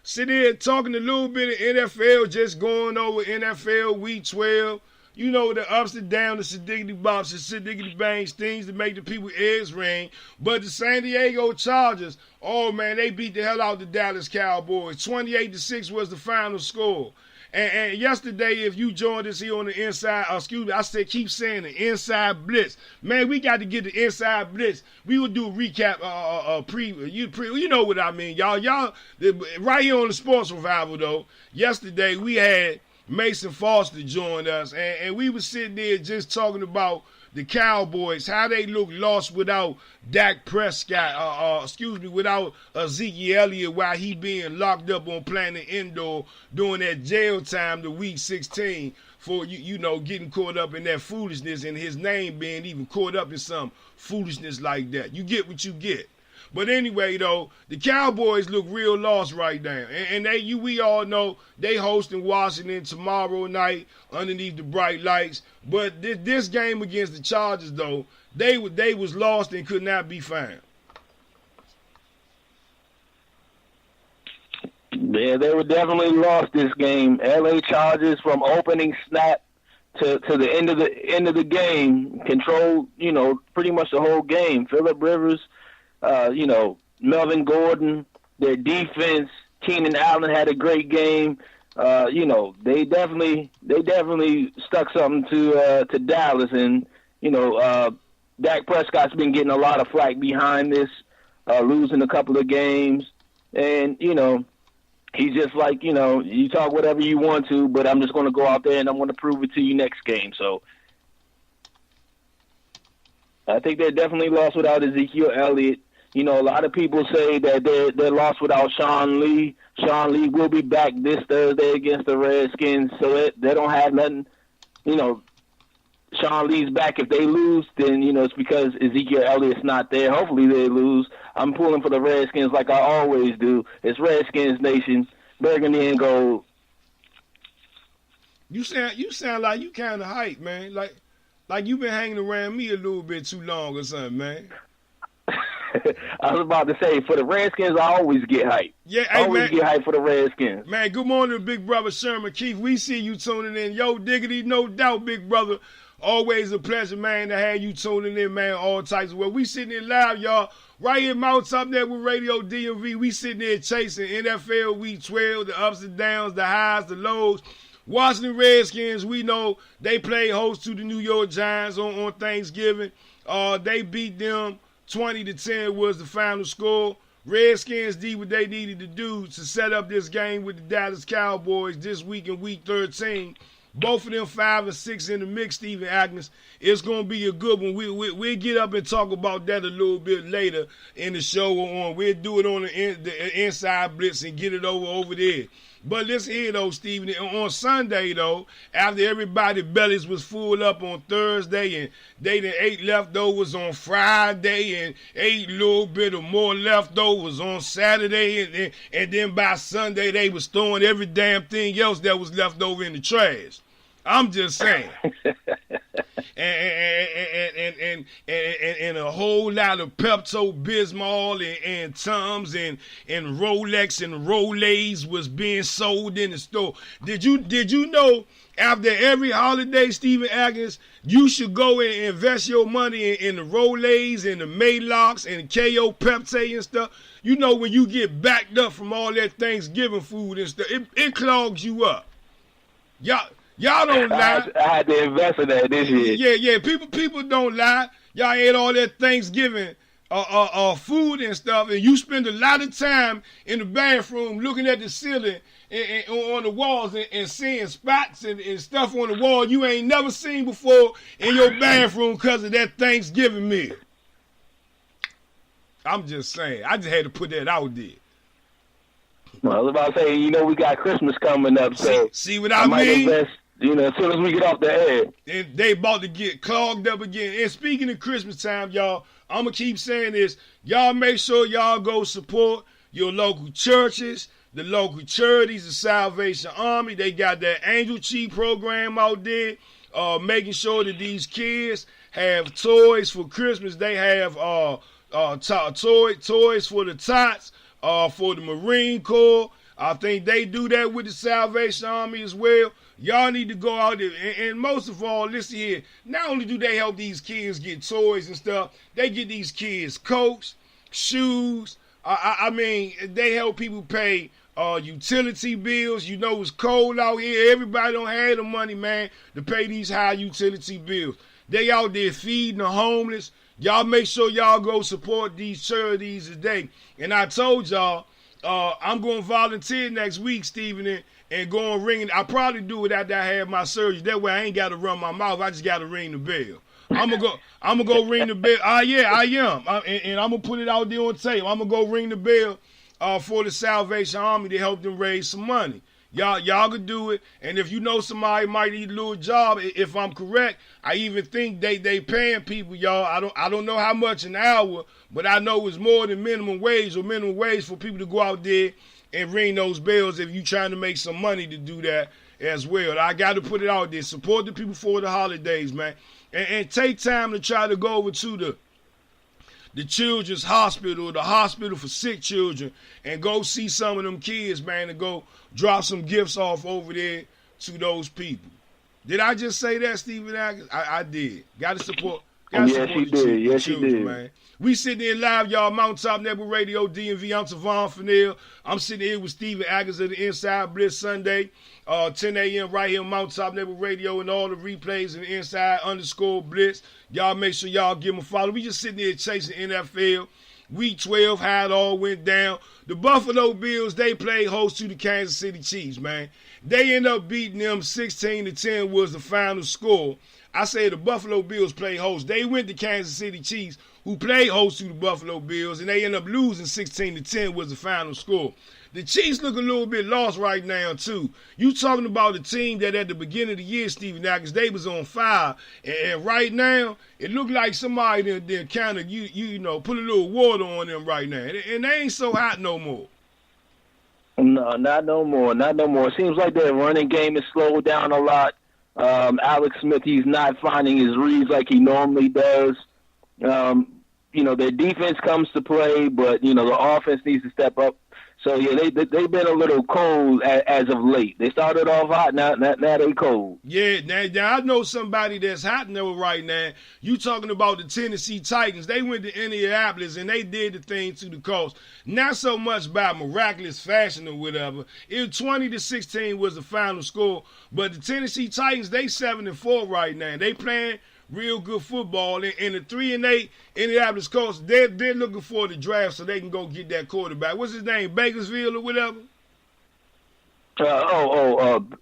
Sitting here talking a little bit of NFL, just going over NFL Week 12. You know, the ups and downs, the diggity bops, the diggity bangs, things that make the people ears ring. But the San Diego Chargers, oh man, they beat the hell out of the Dallas Cowboys. 28-6 was the final score. And yesterday, if you joined us here on the Inside, keep saying the Inside Blitz. Man, we got to get the Inside Blitz. We will do a recap, you know what I mean, y'all. Right here on the Sports Revival, though, yesterday we had Mason Foster join us, and we were sitting there just talking about the Cowboys, how they look lost without Dak Prescott, without Ezekiel Elliott while he being locked up on Planet Indoor during that jail time to week 16 for, getting caught up in that foolishness and his name being even caught up in some foolishness like that. You get what you get. But anyway, though, the Cowboys look real lost right now. And we all know they hosting Washington tomorrow night underneath the bright lights. But this game against the Chargers, though, they was lost and could not be found. Yeah, they were definitely lost this game. LA Chargers from opening snap to the end of the game controlled, pretty much the whole game. Phillip Rivers, Melvin Gordon, their defense, Keenan Allen had a great game. They definitely stuck something to Dallas, and Dak Prescott's been getting a lot of flack behind this, losing a couple of games, and he's just like, you talk whatever you want to, but I'm just going to go out there and I'm going to prove it to you next game. So I think they're definitely lost without Ezekiel Elliott. A lot of people say that they're lost without Sean Lee. Sean Lee will be back this Thursday against the Redskins, so they don't have nothing. Sean Lee's back. If they lose, then, it's because Ezekiel Elliott's not there. Hopefully they lose. I'm pulling for the Redskins like I always do. It's Redskins Nation, burgundy and gold. You sound like you kind of hype, man. Like you been hanging around me a little bit too long or something, man. I was about to say, for the Redskins, I always get hype. Yeah, I always get hype for the Redskins. Man, good morning, big brother Sherman Keith. We see you tuning in. Yo, diggity, no doubt, big brother. Always a pleasure, man, to have you tuning in, man, all types of ways. We sitting here live, y'all, right here, Mount Top Network Radio DMV. We sitting there chasing NFL Week 12, the ups and downs, the highs, the lows. Washington Redskins, we know they play host to the New York Giants on Thanksgiving. They beat them 20-10 was the final score. Redskins did what they needed to do to set up this game with the Dallas Cowboys this week in Week 13. Both of them 5-6 in the mix, Stephen Agnes. It's going to be a good one. We'll get up and talk about that a little bit later in the show. We'll do it on the Inside Blitz and get it over there. But listen here, though, Stephen. On Sunday, though, after everybody's bellies was full up on Thursday and they done ate leftovers on Friday and ate a little bit of more leftovers on Saturday, and then by Sunday they was throwing every damn thing else that was left over in the trash. I'm just saying. and a whole lot of Pepto-Bismol and Tums and Rolex and Rolaids was being sold in the store. Did you know after every holiday, Stephen Atkins, you should go and invest your money in the Rolaids and the Maalox and KO Pepsi and stuff? You know, when you get backed up from all that Thanksgiving food and stuff, it clogs you up. Y'all don't lie. I had to invest in that this year. Yeah. People don't lie. Y'all ate all that Thanksgiving food and stuff, and you spend a lot of time in the bathroom looking at the ceiling and on the walls and seeing spots and stuff on the wall you ain't never seen before in your bathroom because of that Thanksgiving meal. I'm just saying. I just had to put that out there. Well, I was about to say, we got Christmas coming up, so see what I mean? Invest, as soon as we get off the air. And they about to get clogged up again. And speaking of Christmas time, y'all, I'm going to keep saying this. Y'all make sure y'all go support your local churches, the local charities, the Salvation Army. They got that Angel Chi program out there, making sure that these kids have toys for Christmas. They have toys for the tots. For the Marine Corps. I think they do that with the Salvation Army as well. Y'all need to go out there. And most of all, listen here. Not only do they help these kids get toys and stuff, they get these kids coats, shoes. I mean, they help people pay utility bills. You know it's cold out here. Everybody don't have the money, man, to pay these high utility bills. They out there feeding the homeless. Y'all make sure y'all go support these charities today. And I told y'all, I'm going to volunteer next week, Stephen, and go and ring. I'll probably do it after I have my surgery. That way I ain't got to run my mouth. I just got to ring the bell. I'm gonna go ring the bell. Yeah, I am. And I'm going to put it out there on tape. I'm going to go ring the bell for the Salvation Army to help them raise some money. Y'all could do it. And if you know somebody might need a little job, if I'm correct, I even think they paying people, y'all. I don't know how much an hour, but I know it's more than minimum wage for people to go out there and ring those bells if you trying to make some money to do that as well. I got to put it out there. Support the people for the holidays, man. And take time to try to go over to the children's hospital, the hospital for sick children, and go see some of them kids, man, and go drop some gifts off over there to those people. Did I just say that, Stephen Atkins? I did. Got to support. Yes, you did. Yes, you did. Man. We sitting there live, y'all. Mountaintop Network Radio, DMV. I'm Tavon Fennell. I'm sitting here with Stephen Atkins of the Inside Blitz Sunday, 10 a.m. right here on Mountaintop Network Radio, and all the replays and Inside_Blitz. Y'all make sure y'all give them a follow. We just sitting there chasing NFL. Week 12, how it all went down. The Buffalo Bills, they played host to the Kansas City Chiefs, man. They end up beating them 16-10 was the final score. I say the Buffalo Bills play host. They went to Kansas City Chiefs, who played host to the Buffalo Bills, and they end up losing 16-10 was the final score. The Chiefs look a little bit lost right now, too. You talking about a team that at the beginning of the year, Stephen Atkins, they was on fire. And right now, it looked like somebody that kind of, you know, put a little water on them right now. And they ain't so hot no more. No, not no more. Not no more. It seems like their running game is slowed down a lot. Alex Smith, he's not finding his reads like he normally does. You know, their defense comes to play, but, you know, the offense needs to step up. So, yeah, they've been a little cold as of late. They started off hot, now they cold. Yeah, now I know somebody that's hot now right now. You talking about the Tennessee Titans. They went to Indianapolis, and they did the thing to the coast. Not so much by miraculous fashion or whatever. It was 20-16 was the final score. But the Tennessee Titans, they 7-4 right now. They playing real good football. And the 3-8 Indianapolis Colts, they're looking for the draft so they can go get that quarterback. What's his name, Bakersfield or whatever?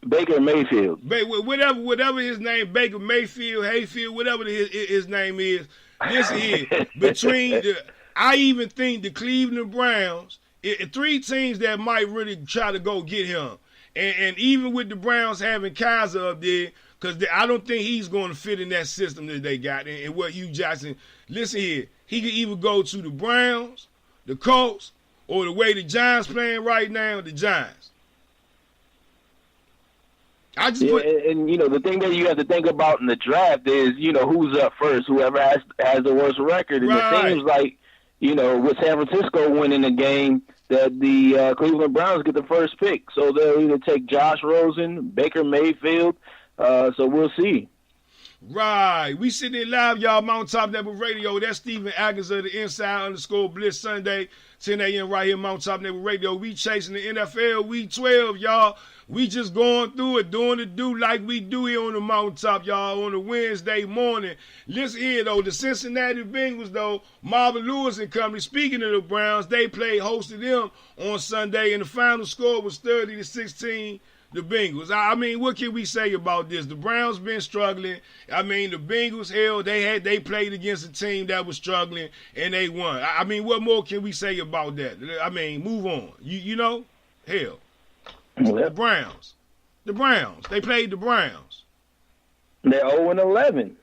Baker Mayfield. Whatever his name, Baker Mayfield, Hayfield, whatever his name is. Listen here, I even think the Cleveland Browns, three teams that might really try to go get him. And even with the Browns having Kaiser up there, because I don't think he's going to fit in that system that they got. And what Hugh Jackson, listen here, he could either go to the Browns, the Colts, or the way the Giants playing right now, the Giants. And you know, the thing that you have to think about in the draft is, you know, who's up first, whoever has the worst record. And It seems like, you know, with San Francisco winning the game, that the Cleveland Browns get the first pick. So they'll either take Josh Rosen, Baker Mayfield. So we'll see. Right. We sitting there live, y'all, Mountaintop Network Radio. That's Stephen Atkins of the Inside_Blitz Sunday, 10 a.m. right here, Mountaintop Network Radio. We chasing the NFL Week 12, y'all. We just going through it, doing the do like we do here on the Mountaintop, y'all, on a Wednesday morning. Listen here, though, the Cincinnati Bengals, though, Marvin Lewis and company, speaking of the Browns, they hosted them on Sunday, and the final score was 30-16. The Bengals. I mean, what can we say about this? The Browns been struggling. I mean, the Bengals, hell, they played against a team that was struggling and they won. I mean, what more can we say about that? I mean, move on. You know, hell, the Browns. They played the Browns. They're 0-11.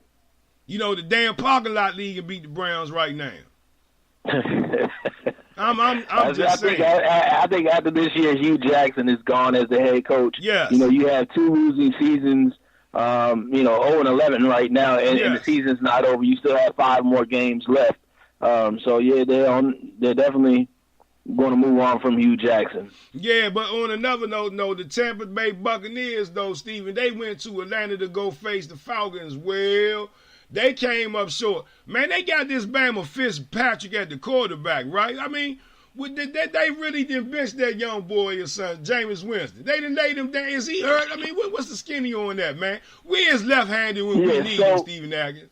You know, the damn parking lot league can beat the Browns right now. I'm just saying. I think after this year, Hugh Jackson is gone as the head coach. Yes. You know, you have two losing seasons, you know, 0-11 right now, and the season's not over. You still have 5 more games left. So, yeah, they're definitely going to move on from Hugh Jackson. Yeah, but on another note, no, the Tampa Bay Buccaneers, though, Steven, they went to Atlanta to go face the Falcons. Well, they came up short. Man, they got this Bama Fitzpatrick at the quarterback, right? I mean, they really didn't bench that young boy, your son, Jameis Winston. They didn't lay him down. Is he hurt? I mean, what's the skinny on that, man? We is left-handed when we need him, Steven Atkins.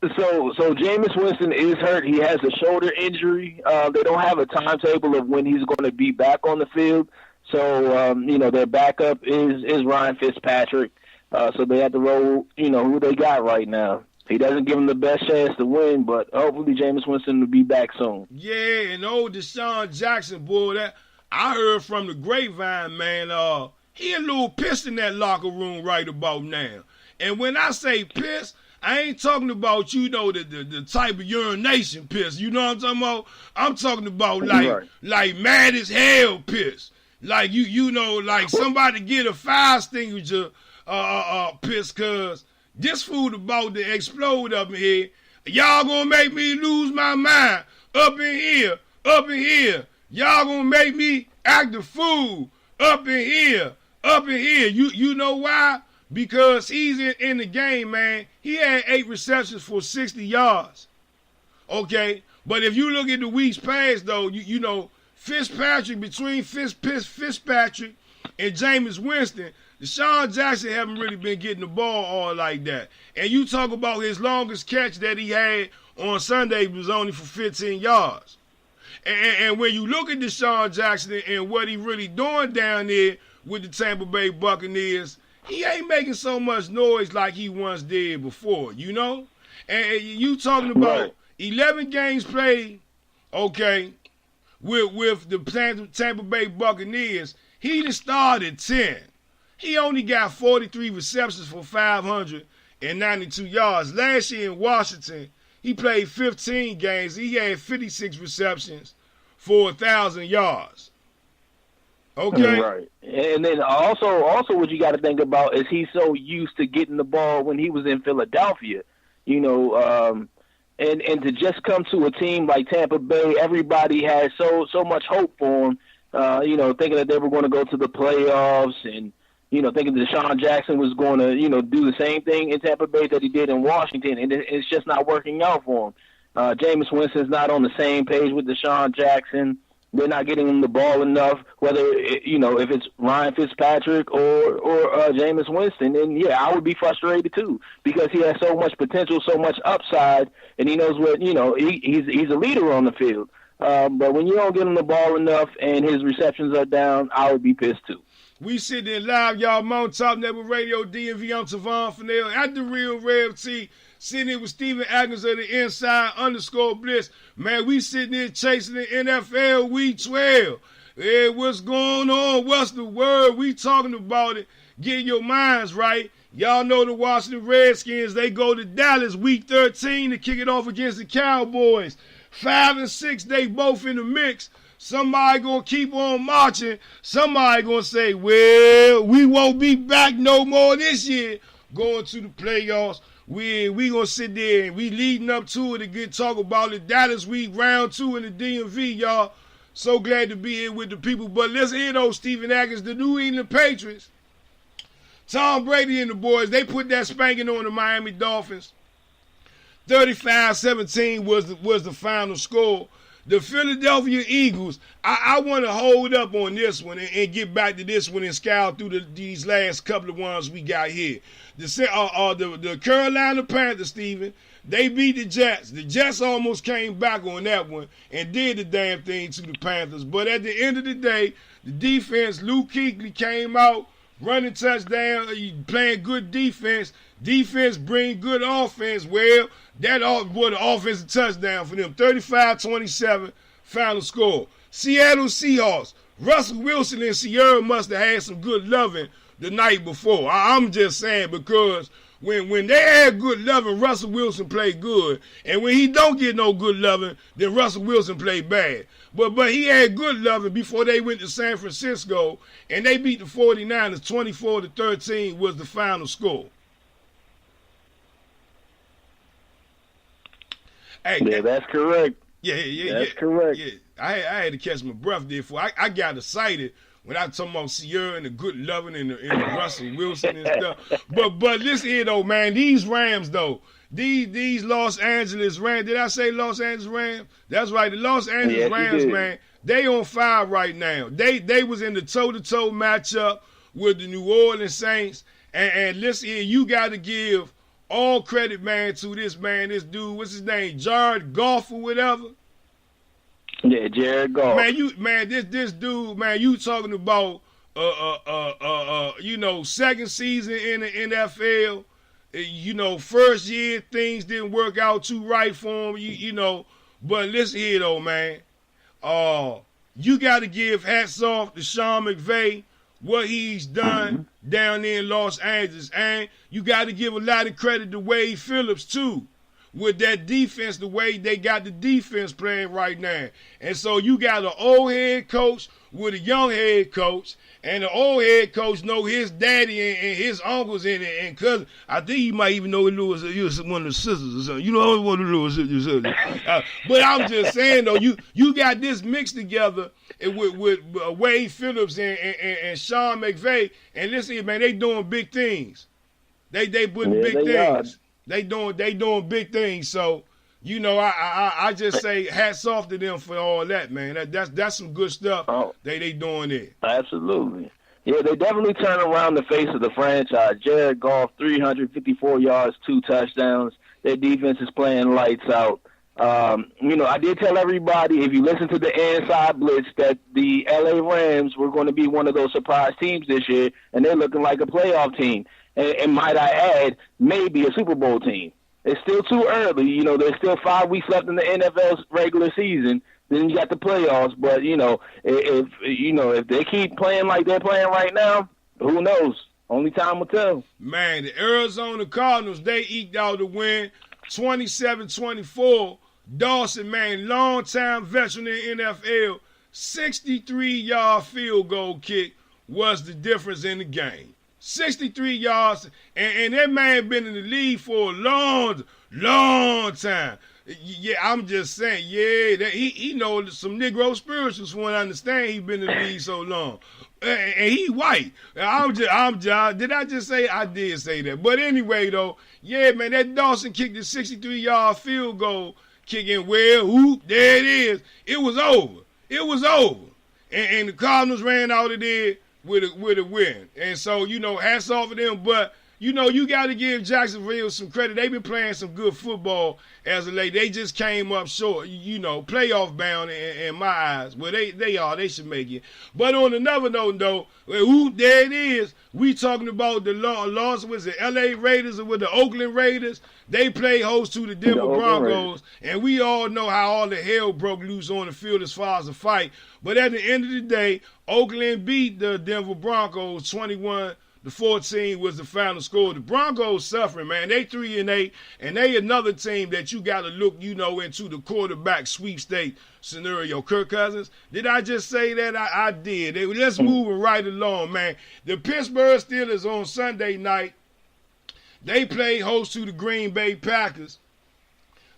So Jameis Winston is hurt. He has a shoulder injury. They don't have a timetable of when he's going to be back on the field. So, their backup is Ryan Fitzpatrick. So they have to roll, who they got right now. He doesn't give them the best chance to win, but hopefully Jameis Winston will be back soon. Yeah, and old Deshaun Jackson, boy, that I heard from the grapevine, man, he a little pissed in that locker room right about now. And when I say pissed, I ain't talking about, the type of urination piss. You know what I'm talking about? I'm talking about like mad as hell piss. Like like somebody get a fire extinguisher piss, cause this food about to explode up in here. Y'all gonna make me lose my mind up in here. Y'all gonna make me act a fool up in here. You know why? Because he's in the game, man. He had 8 receptions for 60 yards. Okay? But if you look at the weeks past, though, Fitzpatrick, between Fitzpatrick and Jameis Winston, Deshaun Jackson haven't really been getting the ball all like that. And you talk about his longest catch that he had on Sunday was only for 15 yards. And when you look at Deshaun Jackson and what he really doing down there with the Tampa Bay Buccaneers, he ain't making so much noise like he once did before, And you talking about 11 games played, okay, with the Tampa Bay Buccaneers. He just started 10. He only got 43 receptions for 592 yards. Last year in Washington, he played 15 games. He had 56 receptions for 1,000 yards. Okay. Right. And then also what you got to think about is he's so used to getting the ball when he was in Philadelphia, and to just come to a team like Tampa Bay, everybody had so much hope for him, thinking that they were going to go to the playoffs and, thinking Deshaun Jackson was going to, do the same thing in Tampa Bay that he did in Washington, and it's just not working out for him. Jameis Winston's not on the same page with Deshaun Jackson. They're not getting him the ball enough, whether, if it's Ryan Fitzpatrick or Jameis Winston. And, yeah, I would be frustrated, too, because he has so much potential, so much upside, and he knows what, he's a leader on the field. But when you don't get him the ball enough and his receptions are down, I would be pissed, too. We sitting there live, y'all, Mountain Top Network Radio, DMV. I'm Tavon Fennell at The Real Rev T. Sitting here with Steven Atkins of the Inside _Blitz. Man, we sitting here chasing the NFL Week 12. Hey, what's going on? What's the word? We talking about it. Get your minds right. Y'all know the Washington Redskins. They go to Dallas Week 13 to kick it off against the Cowboys. 5 and 6, they both in the mix. Somebody gonna keep on marching. Somebody gonna say, well, we won't be back no more this year going to the playoffs. We gonna sit there and we leading up to it and get talk about it. Dallas Week round 2 in the DMV, y'all. So glad to be here with the people. But let's hear those Steven Atkins, the New England Patriots. Tom Brady and the boys, they put that spanking on the Miami Dolphins. 35-17 was the final score. The Philadelphia Eagles, I want to hold up on this one and get back to this one and scour through these last couple of ones we got here. The Carolina Panthers, Steven, they beat the Jets. The Jets almost came back on that one and did the damn thing to the Panthers. But at the end of the day, the defense, Luke Kuechly came out, running touchdown, playing good defense. Defense bring good offense. Well, that was the offensive touchdown for them. 35-27, final score. Seattle Seahawks. Russell Wilson and Sierra must have had some good loving the night before. I'm just saying, because when they had good loving, Russell Wilson played good. And when he don't get no good loving, then Russell Wilson played bad. But he had good loving before they went to San Francisco, and they beat the 49ers 24-13 was the final score. Hey, yeah, that's correct. Yeah. That's correct. Yeah. I had to catch my breath there for I got excited when I talking about Sierra and the good loving and the Russell Wilson and stuff. But listen here though, man, these Rams though, these Los Angeles Rams. Did I say Los Angeles Rams? That's right, the Los Angeles Rams, man. They on fire right now. They was in the toe-to-toe matchup with the New Orleans Saints. And listen here, you got to give all credit, man, to this dude. What's his name? Jared Goff or whatever. Yeah, Jared Goff. This dude, man, you talking about second season in the NFL. First year things didn't work out too right for him. But listen here though, man. You got to give hats off to Sean McVay, what he's done down there in Los Angeles. And you got to give a lot of credit to Wade Phillips, too, with that defense, the way they got the defense playing right now. And so you got an old head coach with a young head coach, and the old head coach know his daddy and his uncles and cousins. I think he might even know one of the sisters or something. One of the little sisters. But I'm just saying, though, you got this mixed together with Wade Phillips and Sean McVay. And listen here, man, they doing big things. They putting big things. They doing big things. So, I just say hats off to them for all that, man. That's some good stuff they doing there. Absolutely. Yeah, they definitely turn around the face of the franchise. Jared Goff, 354 yards, 2 touchdowns. Their defense is playing lights out. I did tell everybody, if you listen to the Inside Blitz, that the LA Rams were going to be one of those surprise teams this year, and they're looking like a playoff team. And might I add, maybe a Super Bowl team. It's still too early. There's still 5 weeks left in the NFL's regular season. Then you got the playoffs. But, if they keep playing like they're playing right now, who knows? Only time will tell. Man, the Arizona Cardinals, they eked out a win, 27-24. Dawson, man, long-time veteran in the NFL, 63-yard field goal kick was the difference in the game. 63 yards, and that man been in the league for a long time. Yeah, I'm just saying, that he knows some Negro spirituals from what I understand. He been in the league so long. And he white. Did I just say? I did say that. But anyway, though, yeah, man, that Dawson kicked the 63-yard field goal, kicking there it is. It was over. And the Cardinals ran out of there with a win. And so, hats off to them. But, you got to give Jacksonville some credit. They've been playing some good football as of late. They just came up short, playoff bound in my eyes. Well, they should make it. But on another note, though, there it is. We talking about the loss with the L.A. Raiders or with the Oakland Raiders. They play host to the Denver Broncos, and we all know how all the hell broke loose on the field as far as the fight. But at the end of the day, Oakland beat the Denver Broncos 21-14 was the final score. The Broncos suffering, man. They 3-8, and they another team that you got to look, into the quarterback sweepstate scenario. Kirk Cousins, did I just say that? I did. Let's move right along, man. The Pittsburgh Steelers on Sunday night, they play host to the Green Bay Packers.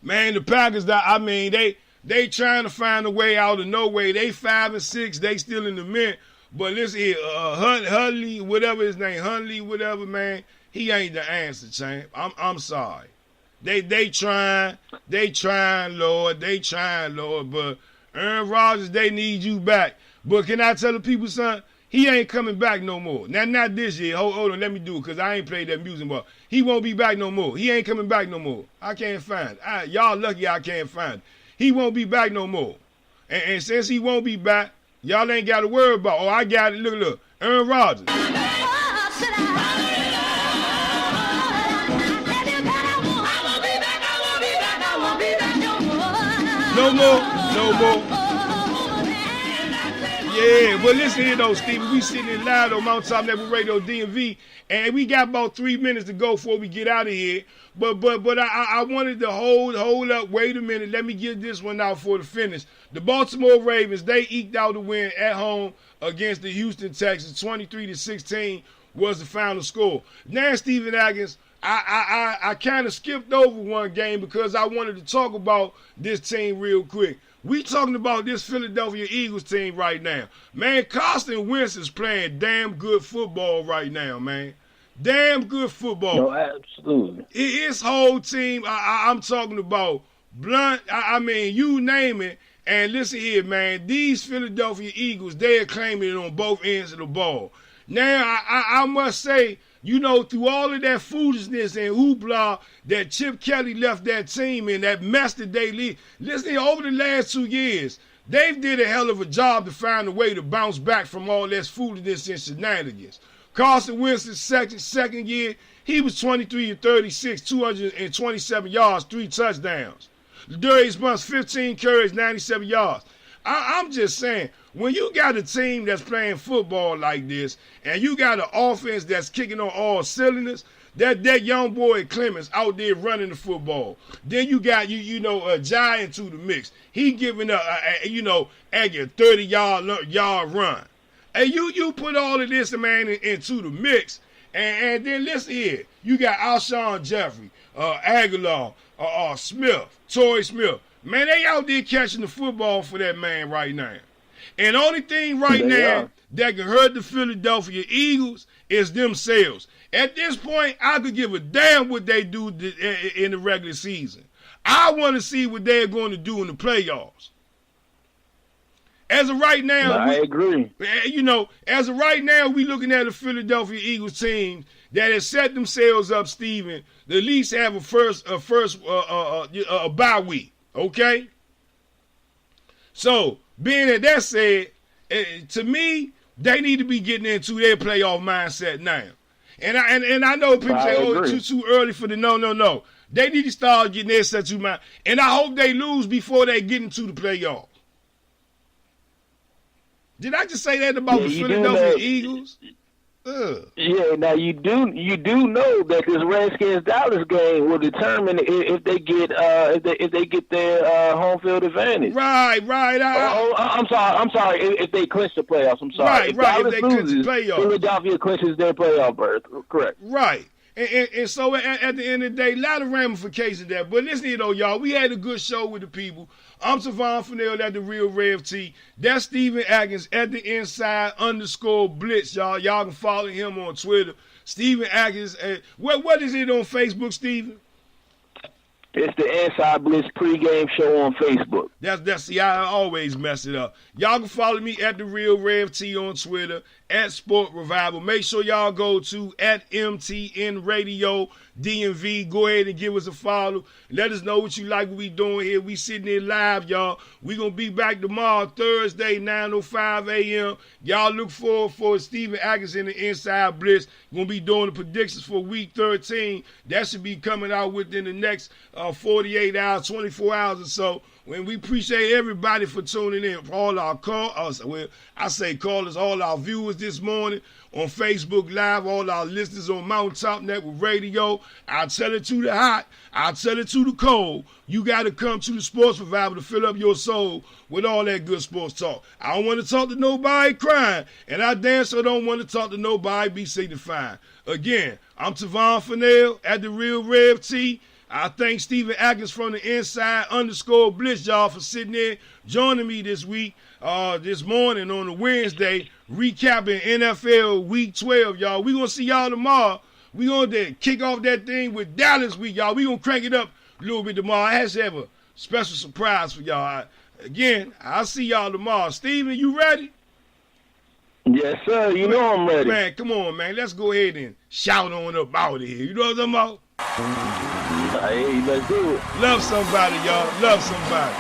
Man, the Packers, they trying to find a way out of no way. They 5-6. They still in the mint. But listen here, Huntley, whatever his name, whatever, man, he ain't the answer, champ. I'm sorry. They trying, Lord. But Aaron Rodgers, they need you back. But can I tell the people, son, he ain't coming back no more. Now, not this year. Hold on, let me do it, because I ain't played that music ball. He won't be back no more. He ain't coming back no more. I can't find it. Y'all lucky I can't find it. He won't be back no more. And since he won't be back, y'all ain't got to worry about, I got it. Look, Aaron Rodgers. No more. Yeah, but listen here, though, Stevie. We sitting in live on Mount Top Network Radio DMV, and we got about 3 minutes to go before we get out of here. But I wanted to hold up. Wait a minute. Let me get this one out for the finish. The Baltimore Ravens, they eked out a win at home against the Houston Texans. 23-16 was the final score. Now, Stephen Atkins, I kind of skipped over one game because I wanted to talk about this team real quick. We talking about this Philadelphia Eagles team right now. Man, Carson Wentz is playing damn good football right now, man. Damn good football. No, absolutely. His whole team, I'm talking about Blunt, I mean, you name it. And listen here, man, these Philadelphia Eagles, they are claiming it on both ends of the ball. Now, I must say, you know, through all of that foolishness and hoopla that Chip Kelly left that team in, that mess that they leave, listen, over the last 2 years, they've did a hell of a job to find a way to bounce back from all that foolishness and shenanigans. Carson Wentz's second year, he was 23 of 36, 227 yards, 3 touchdowns. Darius Bunce, 15 carries, 97 yards. I'm just saying, when you got a team that's playing football like this, and you got an offense that's kicking on all cylinders, that young boy Clemens out there running the football. Then you got a Giant to the mix. He giving up at your 30-yard run. And you put all of this, man, into the mix, and then listen here, you got Alshon Jeffrey, Aguilar, Smith, Torrey Smith. Man, they out there catching the football for that man right now. And the only thing right now that can hurt the Philadelphia Eagles is themselves. At this point, I could give a damn what they do in the regular season. I want to see what they're going to do in the playoffs. As of right now, I agree. As of right now, we looking at a Philadelphia Eagles team that has set themselves up, Steven, to at least have a bye week. Okay? So, being that said, to me, they need to be getting into their playoff mindset now. And I know people say, it's too early for the no. They need to start getting their set to mind. And I hope they lose before they get into the playoffs. Did I just say that about the Philadelphia Eagles? Yeah, now you do know that this Redskins Dallas game will determine if they get their home field advantage. Right. I'm sorry. If they clinch the playoffs, I'm sorry. Right. If they clinch the playoffs, Philadelphia clinches their playoff berth. Correct. Right. And so at the end of the day, a lot of ramifications there. But listen here, though, y'all. We had a good show with the people. I'm Tavon Fennell at The Real Rev T. That's Steven Atkins at the inside_blitz, y'all. Y'all can follow him on Twitter. Steven Atkins. What is it on Facebook, Steven? It's the Inside Blitz pregame show on Facebook. See, I always mess it up. Y'all can follow me at The Real Rev T on Twitter, at Sport Revival. Make sure y'all go to at MTN Radio DMV. Go ahead and give us a follow. Let us know what you like what we doing here. We sitting here live, y'all. We going to be back tomorrow, Thursday, 9:05 a.m. Y'all look forward for Steven Atkins in the Inside Blitz. Going to be doing the predictions for Week 13. That should be coming out within the next 48 hours, 24 hours or so. When we appreciate everybody for tuning in, for all our callers, all our viewers this morning on Facebook Live, all our listeners on Mountaintop Network Radio. I'll tell it to the hot, I'll tell it to the cold. You got to come to the Sports Revival to fill up your soul with all that good sports talk. I don't want to talk to nobody crying, and I damn sure don't want to talk to nobody be signifying. Again, I'm Tavon Fennell at The Real Rev T. I thank Steven Atkins from the inside_blitz, y'all, for sitting there joining me this week, this morning on a Wednesday, recapping NFL Week 12, y'all. We're going to see y'all tomorrow. We're going to kick off that thing with Dallas week, y'all. We're going to crank it up a little bit tomorrow. I have to have a special surprise for y'all. Again, I'll see y'all tomorrow. Steven, you ready? Yes, sir. You know I'm ready. Man, come on, man. Let's go ahead and shout on up out of here. You know what I'm talking about? Hey, let's do it. Love somebody, y'all. Love somebody.